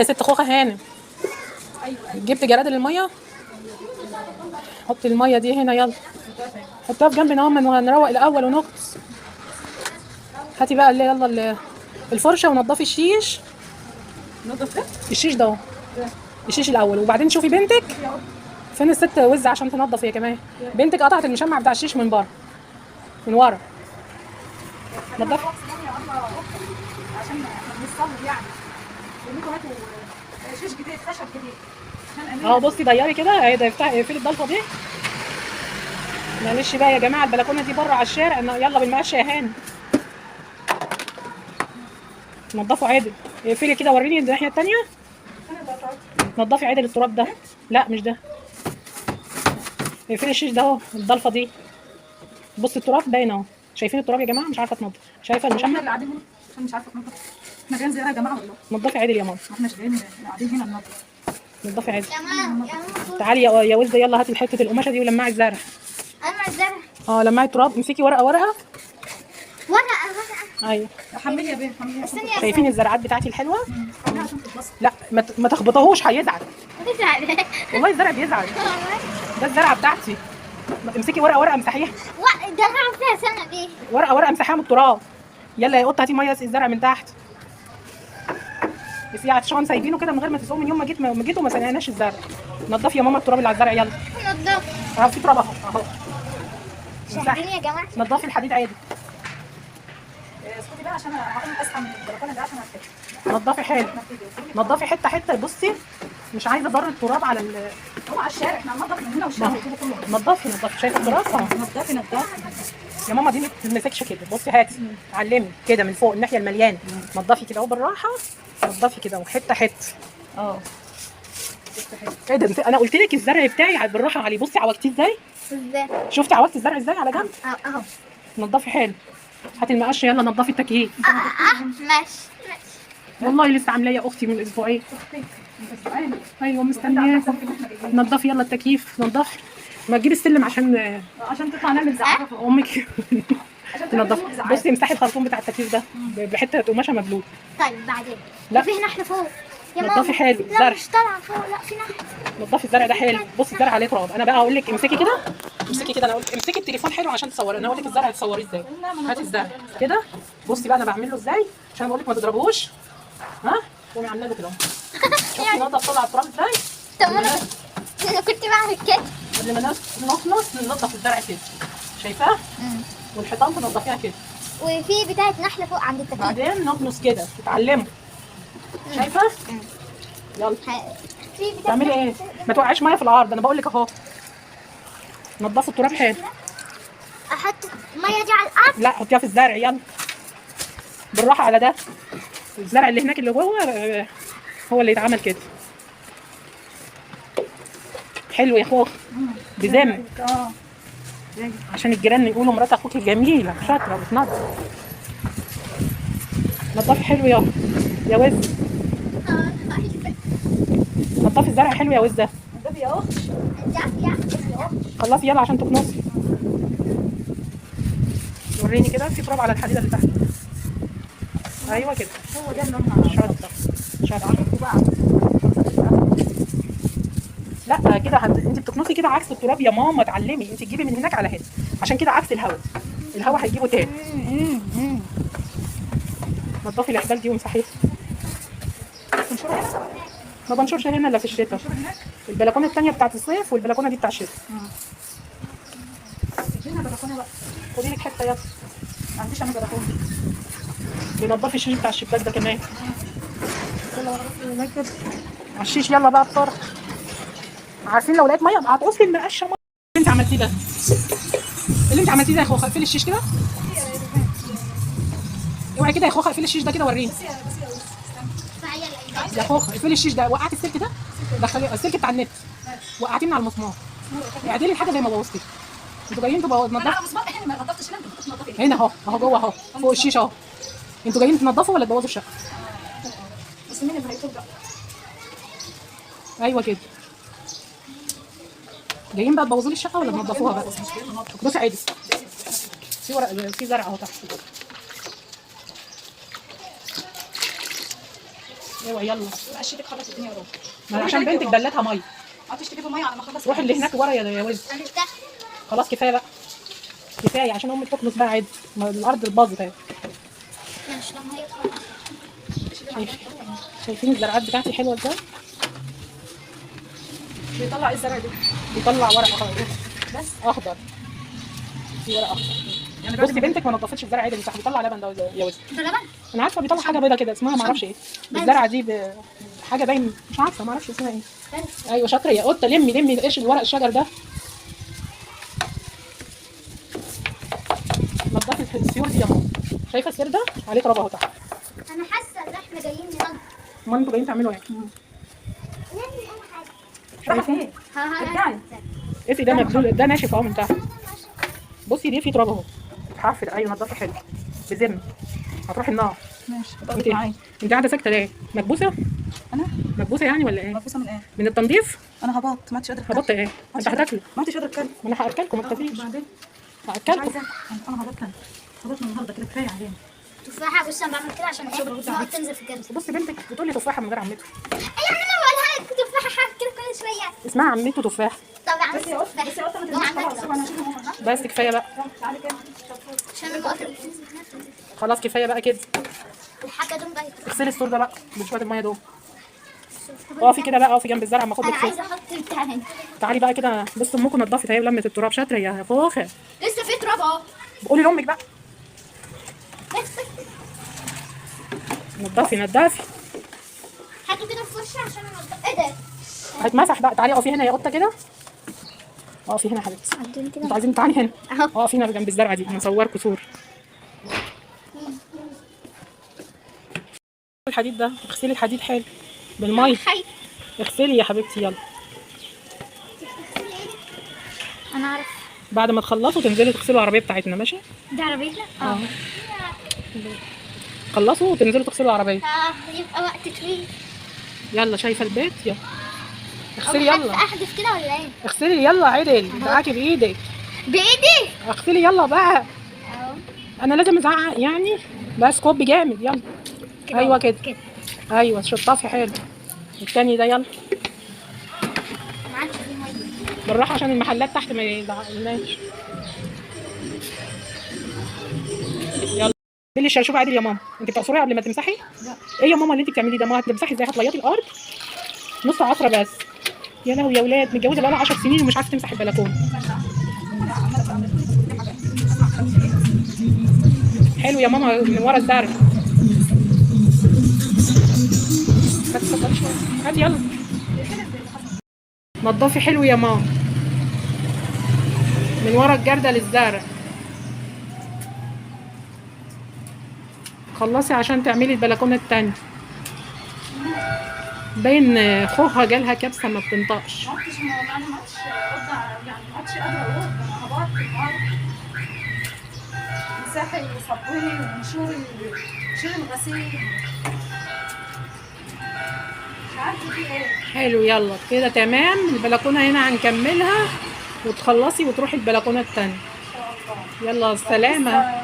يا ست خوخه هانم. جبت جراد للميه؟ حطي الميه دي هنا يلا، حطها في جنبنا اهو نروق الاول ونغطس. هاتي بقى اللي يلا الفرشه ونضفي الشيش. نضف الشيش ده اهو، الشيش الاول، وبعدين شوفي بنتك فين الست وزه عشان تنضف هي كمان. بنتك قطعت المشمع بتاع الشيش من بره من ورا. نضفي عشان نصلي يعني. ونيجوا هاتوا شيش جديد خشب جديد. اهو بصي ديري كده اهي، ده افتحي اقفلي الضلفه دي. معلش بقى يا جماعه البلكونه دي بره على الشارع، يلا بالمقشه يا هاني. نضفوا عادل، اقفلي كده وريني الناحيه الثانيه. نضفي عادل التراب ده. لا مش ده، اقفلي الشيش ده اهو، الضلفه دي. بصي التراب باين اهو، شايفين التراب يا جماعه؟ مش عارفه تنضف، شايفه احنا المشمع؟ اللي قاعدين هنا عشان مش عارفه ننضف. احنا جايين زيها يا جماعه والله. نضفي عادل يا ماما. ما احناش جايين قاعدين هنا ننضف. نضفي عادل. يا ماما تعالي يا ولده يلا هاتي حته القماشه دي ولمعي الزرع. انا الزرع. لمعي التراب، امسكي ورقه ورقه. ايوه. حملي يا بيه حملي. استني شايفين الزرعات بتاعتي الحلوه؟ حملي عشان تتبسط. لا ما تخبطهوش هيزعل. بتزعل. والله الزرع بيزعل، ده الزرعه بتاعتي. امسكي ورقه امسحيها. ده انا فيها سنه دي. ورقه امسحيها من التراب. يلا يا قطه هاتي ميه اسقي الزرع من تحت. بس عطشان سايبينه كده من غير ما تسقوه من يوم ما جيتوا ما سقيناش الزرع. نضفي يا ماما التراب اللي على الزرع يلا. نضف. في تراب اهو. شايفين يا جماعه؟ نضفي الحديد عادي. اسكتي بقى عشان هقوم اسحب من البلكونه دي عشان افتح. نضفي حلو، نضفي حته بصي، مش عايزه ضر التراب على هو على الشارع احنا هننضف من هنا والشارع كده كله. نضفي شايفه التراب اهو. نضفي يا ماما دي ما تتمسكش كده، بصي هاتي علمي كده من فوق الناحيه المليانه. نضفي كده اهو بالراحه، نضفي كده اهو حته. ايه ده انا قلت لك الزرع بتاعي بالراحه عليه. بصي عوجتيه ازاي؟ ازاي؟ شفتي عوجت الزرع ازاي على جنب؟ اهو. نضفي حلو. هاتي المقشه يلا نضفي التكييف. ماشي. والله لسه عاملاه يا اختي من اسبوعين. ايوه مستنياكم. نضفي يلا التكييف، نضفي. ما تجيبي السلم عشان تطلع نعمل زعزعه فوق. امك تنضفي. بصي امسحي الخرطوم بتاع التكييف ده بحته قماشه مبلول. طيب بعدين. لا. في نحل فوق يا نضفي ماما. حلو لا زرع. مش طالعه فوق، لا في نحل. نضفي الزرع ده حلو. بصي الزرع عليه تراب. انا بقى هقول لك امسكي كده، امسكي كده. انا اقول لك امسكي التليفون حلو عشان تصوري. انا هقول لك الزرع تصوريه ازاي. هاتي الزرع كده. بصي بقى انا بعمل له ازاي عشان بقول لك ما تضربوش. ها قومي عامله له كده اهو. شوفي نضف طلع التراب ازاي. طب انا كنت بعمل كده. قبل ما نخلص ننضف الزرع كده، شايفاه؟ والحيطان تنضفيها كده. وفي بتاعه نحله فوق عند التكييف. بعدين نكنس كده تتعلموا. شايفه؟ يلا في بتاعه. تعملي ايه؟ ما توقعيش ميه في الارض، انا بقول لك اهو. نضفي التراب حلو. احط الميه دي على الارض؟ لا حطيها في الزرع يلا بالراحه على ده. الزرع اللي هناك اللي جوه هو اللي يتعمل كده. حلو يا اخوك بذمك عشان الجيران يقولوا مرات اخوك جميله شاطره بتنضف. نضفي حلو يا وز. نضفي الزرع حلو يا وز ده. نضفي يا اخت. خلصي يلا عشان تكنسي. وريني كده في تراب على الحديده اللي تحت. ايوه كده هو ده اللي هم شاطره. لا كده انت بتكنسي كده عكس التراب يا ماما. اتعلمي انت تجيبي من هناك على هنا عشان كده عكس الهواء هيجيبه تاني. نضفي الاحبال دي وامسحيها. ما بنشرش هنا الا في الشتاء. البلكونه الثانيه بتاعت الصيف والبلكونه دي بتاع الشتاء. هنا بلكونه بقى. خدي لك حته يلا. ما عنديش انا بلكونه. بنضفي الشيش بتاع الشباك ده كمان. على الشيش يلا بقى بسرعه. عارفين لو لقيت ميه هتقصي المقشه ميه. اللي انت عملتيه ده، اللي انت عملتيه ده يا خوخه. اقفلي الشيش كده. اوعي كده يا خوخه، اقفلي الشيش ده كده وريني. يا خوخه اقفلي الشيش ده. وقعتي السلك ده، دخلي السلك بتاع النت وقعتيه من على المسمار. اعدلي الحاجه زي ما بوظتي. انتوا جايين تبقوا انا تنضفوا مسمار هنا ما نضفتش هنا. انت كنت تنضفي هنا اهو جوه اهو فوق الشيشه اهو. انتوا جايين تنضفوا ولا تبوظوا الشقه؟ بس مين اللي هيطلع؟ ايوه كده. جايين بقى تبوظوا لي الشقه ولا تنضفوها بقى؟ بصي عادي. في ورق في زرع اهو تحت. اوعي يلا. مقشتك خلص الدنيا يا رب. ما عشان بنتك بلتها ميه. تجيبوا ميه على ما اخلص. روحي اللي هناك ورا يا وز. عرفتها. خلاص كفايه بقى. كفايه عشان امك تكنس بقى عادي. الارض باظت اهي. مش لما هي تخلص. شايفين الزرعات بتاعتي حلوه ازاي؟ بيطلع ايه الزرع ده؟ بيطلع ورق اخضر. بس اخضر. في ورق اخضر. يعني بصي بنتك ما نضفتش الزرع عدل صح، بيطلع لبن ده يا وز. ده لبن. انا عارفه بيطلع حاجه بيضه كده اسمها ما اعرفش ايه. الزرعه دي حاجه باين مش عارفه ما اعرفش اسمها ايه. ايوه شاطره يا قطه. لمي قرش الورق الشجر ده. نضفي السيور دي يا ماما. شايفه السير ده عليه تراب اهو تحت. انا حاسه ان احنا جايين ننضف. امال انتوا جايين تعملوا ايه؟ نعمل اي حاجه. راح فين؟ ها. افي ده مبلول ده ناشف اهو من تحت. بصي دي في تراب اهو. حافر. ايوه نضفي حلو بذم. هتروحي النار. ماشي. انت قاعده ساكته ليه؟ مكبوسه؟ انا مكبوسه يعني ولا ايه؟ مبسوطه من ايه؟ من التنظيف؟ انا هبطت ما عدتش قادره هبطت ايه؟ انت هتاكلي. ما عدتش قادره اتكلم. ما انا هاكلكم ما تخافيش. بعدين مش هاكلكم. عايزه. انا هبطت النهارده كده كفايه علينا. تفاحه. بص انا بعمل كده عشان ايه؟ ما تنزل في الجنب. بصي بنتك بتقول لي تفاحه من غير عمته. ايوه انا بقولها لك تفاحه كده كل شويه. اسمها عمته تفاح. طبعا. بس يا قطه بس يا قطه ما تنزلش خلاص. انا هشيل ماما. بس كفايه بقى. تعالي كده. عشان القطر خلاص كفايه بقى كده. الحاجه دول بقى. اغسلي السور ده بقى بشويه الميه دول. اقفي كده بقى اقفي جنب الزرع اما اخد انا لك صور. عايزه احط بتاع هنا. تعالي بقى كده. بص امكم نضفت اهي ولمت التراب. شاطره يا فوخه. لسه في تراب اهو. قولي لامك بقى. نضفي. هاتوا كده فرشه عشان انضف. ايه ده؟ هتمسح بقى. تعالي اقفي هنا يا قطه كده. اقفي هنا يا حبيبتي. عدوني كده. انتوا عايزين تعالي هنا. اهو. اقفي هنا جنب الزرعه دي هنصوركوا صور. الحديد ده اغسلي الحديد حلو بالميه. خايف. اغسلي يا حبيبتي يلا. انا عارف. بعد ما تخلصوا تنزلوا تغسلوا العربيه بتاعتنا ماشي. دي عربيتنا؟ اه. خلصوا وتنزلوا تغسلوا العربيه. يبقى وقت طويل. يلا شايفه البيت يلا. اغسلي أو حتى يلا. احدف كده ولا ايه؟ اغسلي يلا عدل. معاكي بايدك. بايدي. اغسلي يلا بقى. اهو. انا لازم ازعق يعني. بس كوب جامد يلا. ايوه كده. ايوه شطافي حلو. التاني ده يلا ما عادش في ميه. بالراحه عشان المحلات تحت ما يزعقلناش. يلا لي الشرشوب عادل يا ماما. انت بتعصريها قبل ما تمسحي؟ لا. ايه يا ماما اللي انت بتعمليه ده؟ ما هتمسحي ازاي؟ هتليطي الارض نص عصره بس. يا لهوي يا ولاد متجوزه بقالها 10 سنين ومش عارفه تمسح البلكونه. حلو يا ماما من ورا الزرع. بس اتفضلي شويه. هاتي يلا. نضفي حلو يا ماما من ورا الجردة للزرع. خلصي عشان تعملي البلكونه التانية. باين خوخها جالها كبسه ما بتنطقش. ما عدتش انا ما عدتش قادره يعني ما عدتش قادره اقول. انا هبطت النهارده. مساحي وصبري ونشوري وشيل الغسيل. مش عارفه في ايه. حلو يلا كده تمام. البلكونه هنا هنكملها وتخلصي وتروحي البلكونه التانية. يلا سلامه.